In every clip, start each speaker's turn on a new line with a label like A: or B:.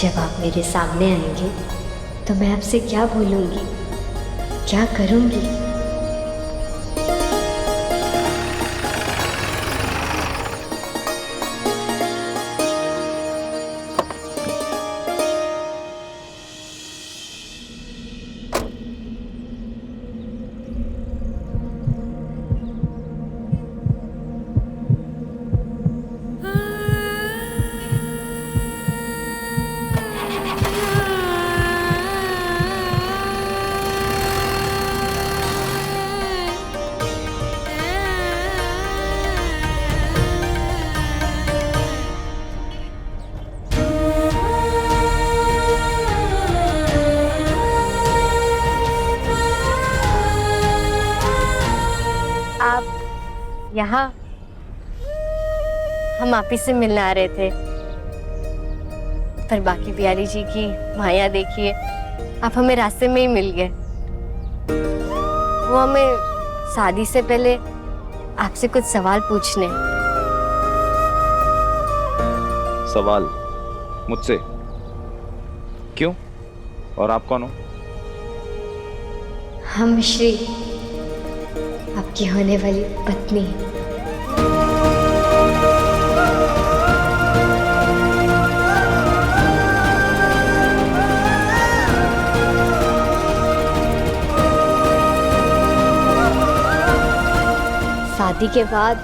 A: जब आप मेरे सामने आएंगे तो मैं आपसे क्या बोलूँगी, क्या करूँगी? आप यहाँ? हम आप ही से मिलने आ रहे थे, पर बाकी बिहारी जी की माया देखिए, आप हमें रास्ते में ही मिल गए। वो हमें शादी से पहले आपसे कुछ सवाल पूछने।
B: सवाल? मुझसे? क्यों? और आप कौन हो?
A: हम श्री, आपकी होने वाली पत्नी। शादी के बाद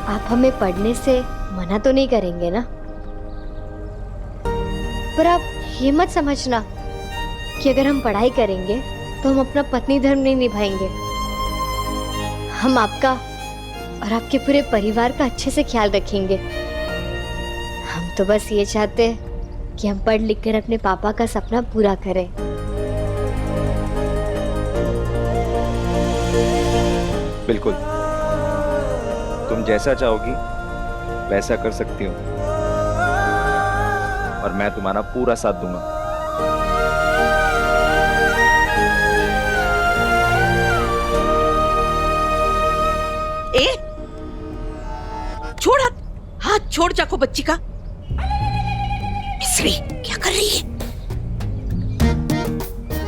A: आप हमें पढ़ने से मना तो नहीं करेंगे ना? पर आप ये मत समझना कि अगर हम पढ़ाई करेंगे तो हम अपना पत्नी धर्म नहीं निभाएंगे। हम आपका और आपके पूरे परिवार का अच्छे से ख्याल रखेंगे। हम तो बस ये चाहते हैं कि हम पढ़ लिख कर अपने पापा का सपना पूरा करें।
B: बिल्कुल, तुम जैसा चाहोगी वैसा कर सकती हो, और मैं तुम्हारा पूरा साथ दूंगा।
C: छोड़ हाथ छोड़ जाको बच्ची का। मिस्री क्या कर रही है?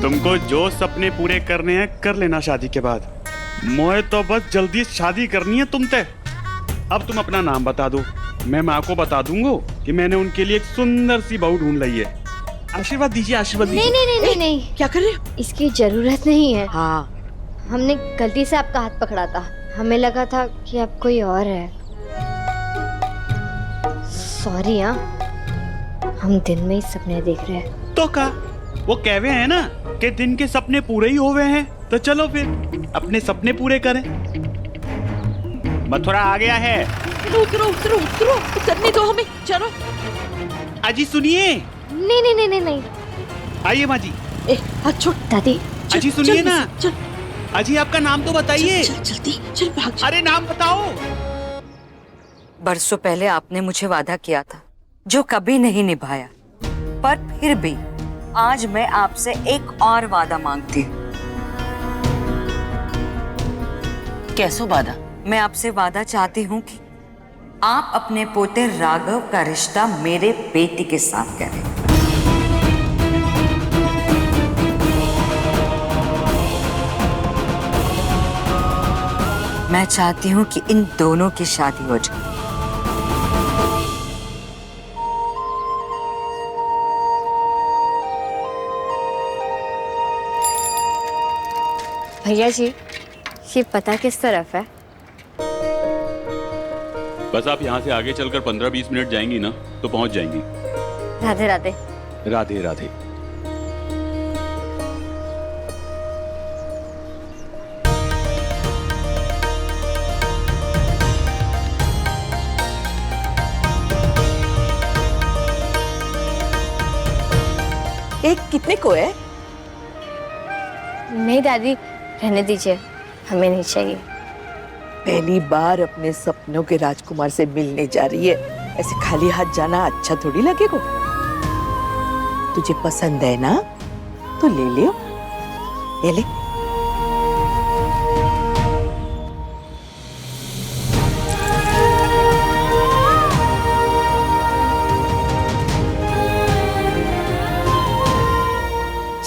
D: तुमको जो सपने पूरे करने हैं कर लेना शादी के बाद। मोए तो बस जल्दी शादी करनी है तुमसे। अब तुम अपना नाम बता दो, मैं माँ को बता दूंगा कि मैंने उनके लिए एक सुंदर सी बहू ढूंढ ली है। आशीर्वाद दीजिए, आशीर्वाद दीजिए।
A: नहीं नहीं नहीं नहीं,
C: क्या कर रहे हो?
A: इसकी जरूरत नहीं है।
C: हाँ,
A: हमने गलती से आपका हाथ पकड़ा था, हमें लगा था कि आप कोई और है। सॉरी। हाँ, हम दिन में ही सपने देख रहे हैं।
D: तो का वो कहवे हैं ना कि दिन के सपने पूरे ही होवे हैं, तो चलो फिर अपने सपने पूरे करें। मथुरा आ गया है।
C: उतरो उतरो उतरो, उतरने दो हमें, चलो।
D: अजी सुनिए।
A: नहीं नहीं नहीं नहीं नहीं।
D: आइए माँ जी।
C: हाथ छोड़
A: दादी।
D: अजी सुनिए ना।
C: चल
D: अजी आपका नाम तो बताइए।
C: चल जल्दी चल, भाग।
D: अरे नाम बताओ।
E: बरसों पहले आपने मुझे वादा किया था जो कभी नहीं निभाया, पर फिर भी आज मैं आपसे एक और वादा मांगती हूँ।
C: कैसो वादा?
E: मैं आपसे वादा चाहती हूँ कि आप अपने पोते राघव का रिश्ता मेरे बेटी के साथ करें। मैं चाहती हूँ कि इन दोनों की शादी हो जाए।
A: भैया जी, ये पता किस तरफ है?
F: बस आप यहाँ से आगे चलकर 15-20 मिनट जाएंगी ना तो पहुँच जाएंगी।
A: राधे राधे।
B: राधे राधे।
C: एक कितने को है?
A: नहीं दादी, रहने दीजिए, हमें नहीं चाहिए।
C: पहली बार अपने सपनों के राजकुमार से मिलने जा रही है, ऐसे खाली हाथ जाना अच्छा थोड़ी लगेगा। तुझे पसंद है ना तो ले लियो, ये ले।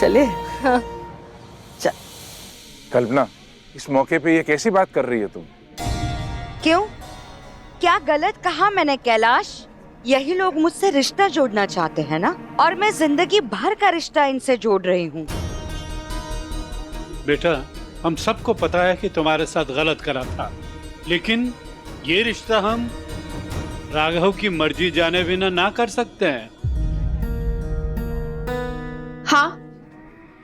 C: चले।
G: कल्पना, इस मौके पे ये कैसी बात कर रही है तुम?
E: क्यों? क्या गलत कहा मैंने कैलाश? यही लोग मुझसे रिश्ता जोड़ना चाहते हैं ना, और मैं जिंदगी भर का रिश्ता इनसे जोड़ रही हूँ।
H: बेटा, हम सबको पता है कि तुम्हारे साथ गलत करा था, लेकिन ये रिश्ता हम राघव की मर्जी जाने बिना ना कर सकते हैं।
I: हाँ,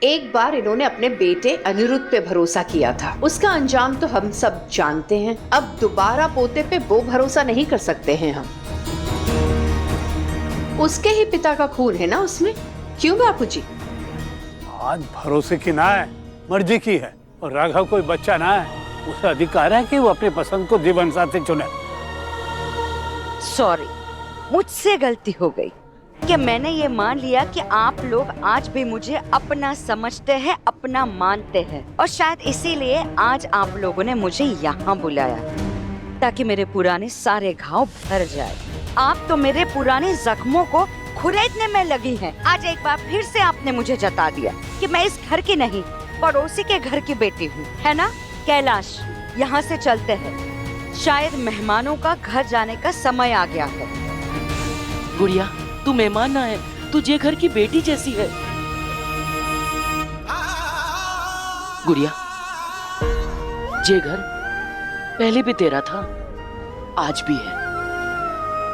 I: एक बार इन्होंने अपने बेटे अनिरुद्ध पे भरोसा किया था, उसका अंजाम तो हम सब जानते हैं। अब दोबारा पोते पे वो भरोसा नहीं कर सकते हैं हम। उसके ही पिता का खून है ना उसमें, क्यों बापू जी?
H: आज भरोसे की ना है, मर्जी की है, और राघव कोई बच्चा ना है, उसे अधिकार है कि वो अपनी पसंद को जीवन साथी चुने।
E: सॉरी, मुझसे गलती हो गई कि मैंने ये मान लिया कि आप लोग आज भी मुझे अपना समझते हैं, अपना मानते हैं, और शायद इसीलिए आज आप लोगों ने मुझे यहाँ बुलाया ताकि मेरे पुराने सारे घाव भर जाए। आप तो मेरे पुराने जख्मों को खुरेदने में लगी हैं। आज एक बार फिर से आपने मुझे जता दिया कि मैं इस घर की नहीं, पड़ोसी के घर की बेटी हूँ, है ना? कैलाश, यहाँ से चलते हैं, शायद मेहमानों का घर जाने का समय आ गया है।
J: गुड़िया, तू मेहमान ना है, तुझे घर की बेटी जैसी है। गुड़िया, ये घर पहले भी तेरा था, आज भी है।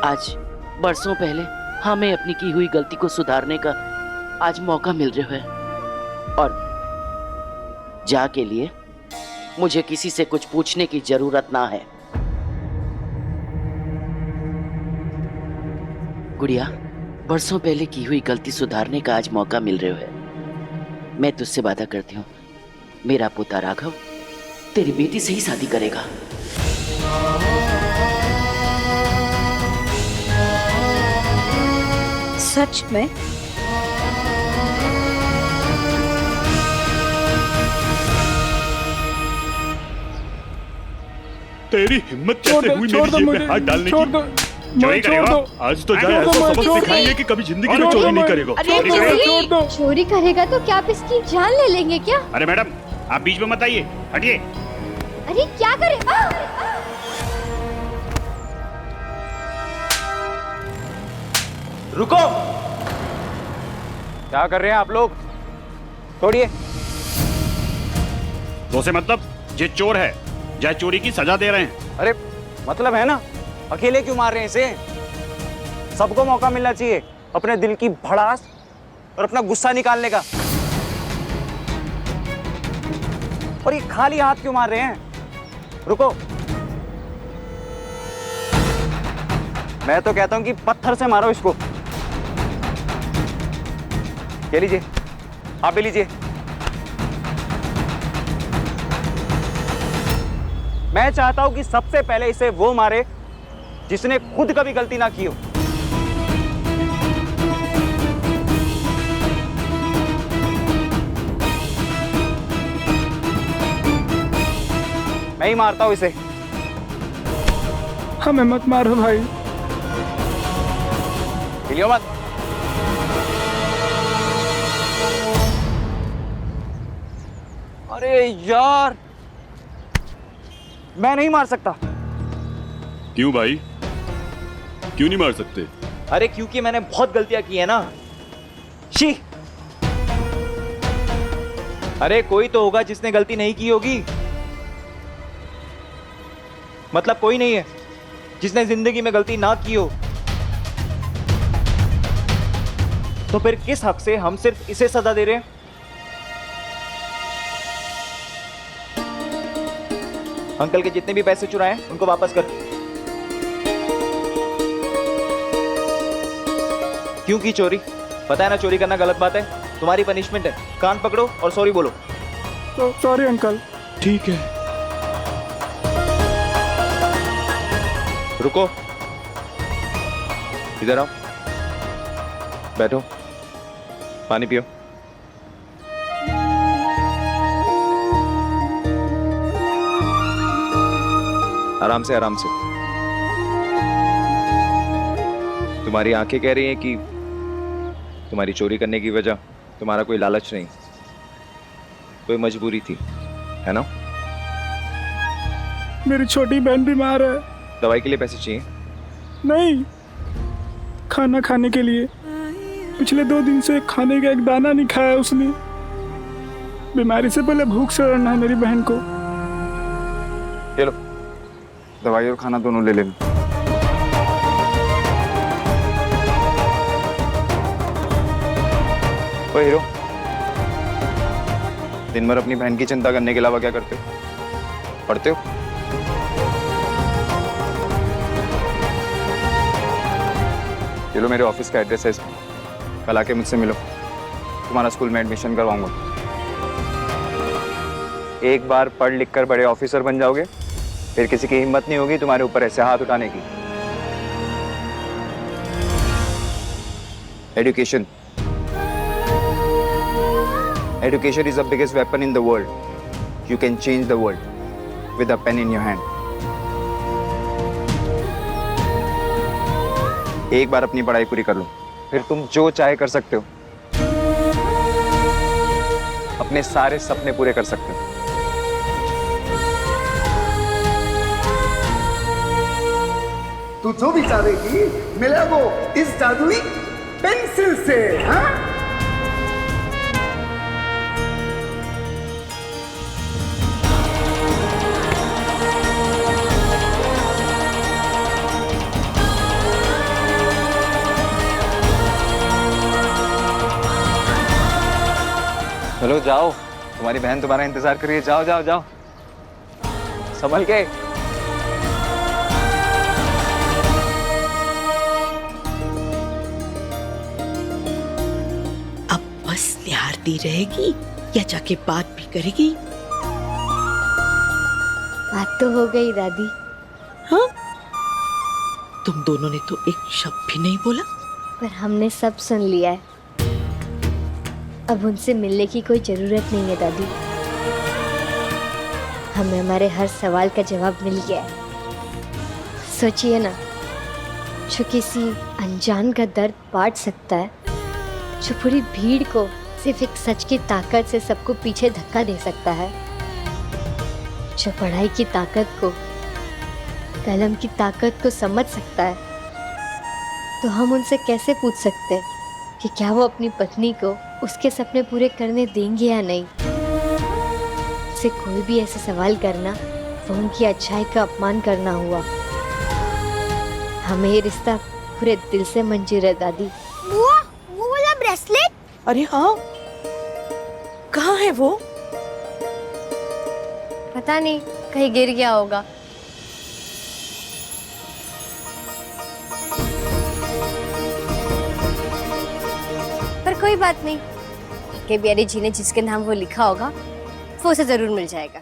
J: आज बरसों पहले हमें अपनी की हुई गलती को सुधारने का आज मौका मिल रहा है, और जा के लिए मुझे किसी से कुछ पूछने की जरूरत ना है। गुड़िया, बरसों पहले की हुई गलती सुधारने का आज मौका मिल रहा है। मैं तुझसे वादा करती हूँ, मेरा पोता राघव तेरी बेटी से ही शादी करेगा।
E: सच में?
F: तेरी हिम्मत कैसे हुई मेरी जेब में हाथ डालने की? चोरी करेगा? आज तो जाए ऐसा सबक सिखाएंगे कि कभी जिंदगी में चोरी नहीं करेगा।
A: चोरी करेगा तो क्या आप इसकी जान ले लेंगे क्या?
D: अरे मैडम, आप बीच में मत आइए, हटिए।
A: अरे क्या करे?
B: रुको, क्या कर रहे हैं आप लोग? छोड़िए।
D: तो से मतलब ये चोर है, जाए चोरी की सजा दे रहे हैं।
B: अरे मतलब है ना, अकेले क्यों मार रहे हैं इसे? सबको मौका मिलना चाहिए अपने दिल की भड़ास और अपना गुस्सा निकालने का। और ये खाली हाथ क्यों मार रहे हैं? रुको, मैं तो कहता हूं कि पत्थर से मारो इसको। ये लीजिए, आप भी लीजिए। मैं चाहता हूं कि सबसे पहले इसे वो मारे जिसने खुद कभी गलती ना की हो। मैं ही मारता हूं इसे।
H: हमें मत मारो भाई।
B: हिलियो मत। अरे यार, मैं नहीं मार सकता।
F: क्यों भाई, क्यों नहीं मार सकते?
B: अरे क्योंकि मैंने बहुत गलतियां की है ना। शी, अरे कोई तो होगा जिसने गलती नहीं की होगी। मतलब कोई नहीं है जिसने जिंदगी में गलती ना की हो। तो फिर किस हक से हम सिर्फ इसे सजा दे रहे हैं? अंकल के जितने भी पैसे चुराए उनको वापस कर। क्यों की चोरी? पता है ना चोरी करना गलत बात है। तुम्हारी पनिशमेंट है, कान पकड़ो और सॉरी बोलो।
H: तो सॉरी अंकल।
F: ठीक है।
B: रुको, इधर आओ, बैठो, पानी पियो। आराम से, आराम से। तुम्हारी आंखें कह रही हैं कि तुम्हारी चोरी करने की वजह तुम्हारा कोई लालच नहीं, कोई मजबूरी थी, है ना?
F: मेरी छोटी बहन बीमार है।
B: दवाई के लिए पैसे चाहिए?
F: नहीं, खाना खाने के लिए। पिछले 2 दिन से खाने का एक दाना नहीं खाया उसने। बीमारी से पहले भूख से रहना है मेरी बहन को।
B: ये लो, दवाई और खाना दोनों ले लेना। ओ हीरो, दिन भर अपनी बहन की चिंता करने के अलावा क्या करते हो? पढ़ते हो? ये लो, मेरे ऑफिस का एड्रेस है इसमें। कल आके मुझसे मिलो, तुम्हारा स्कूल में एडमिशन करवाऊंगा। एक बार पढ़ लिख कर बड़े ऑफिसर बन जाओगे, फिर किसी की हिम्मत नहीं होगी तुम्हारे ऊपर ऐसे हाथ उठाने की। Education, education is the biggest weapon in the world. You can change the world with a pen in your hand. एक बार अपनी पढ़ाई पूरी कर लो, फिर तुम जो चाहे कर सकते हो। अपने सारे सपने पूरे कर सकते हो।
K: तू जो भी चाहेगी मिले वो इस जादुई पेंसिल से। हाँ?
B: चलो जाओ, तुम्हारी बहन तुम्हारा इंतजार कर रही है। जाओ जाओ जाओ, संभल के।
C: अब बस निहारती रहेगी या जाके बात भी करेगी?
A: बात तो हो गई दादी।
C: हाँ, तुम दोनों ने तो एक शब्द भी नहीं बोला।
A: पर हमने सब सुन लिया है। अब उनसे मिलने की कोई जरूरत नहीं है दादी। हमें हमारे हर सवाल का जवाब मिल गया है। सोचिए ना, जो किसी अनजान का दर्द बांट सकता है, जो पूरी भीड़ को सिर्फ एक सच की ताकत से सबको पीछे धक्का दे सकता है, जो पढ़ाई की ताकत को, कलम की ताकत को समझ सकता है, तो हम उनसे कैसे पूछ सकते हैं कि क्या वो अपनी पत्नी को उसके सपने पूरे करने देंगे या नहीं। से कोई भी ऐसे सवाल करना वो उनकी अच्छाई का अपमान करना हुआ। हमें ये रिश्ता पूरे दिल से मंजूर है दादी।
L: वो वाला ब्रेसलेट?
C: अरे हाँ, कहाँ है वो?
A: पता नहीं, कहीं गिर गया होगा। पर कोई बात नहीं, के बिहारी जी ने जिसके नाम वो लिखा होगा वो उसे जरूर मिल जाएगा।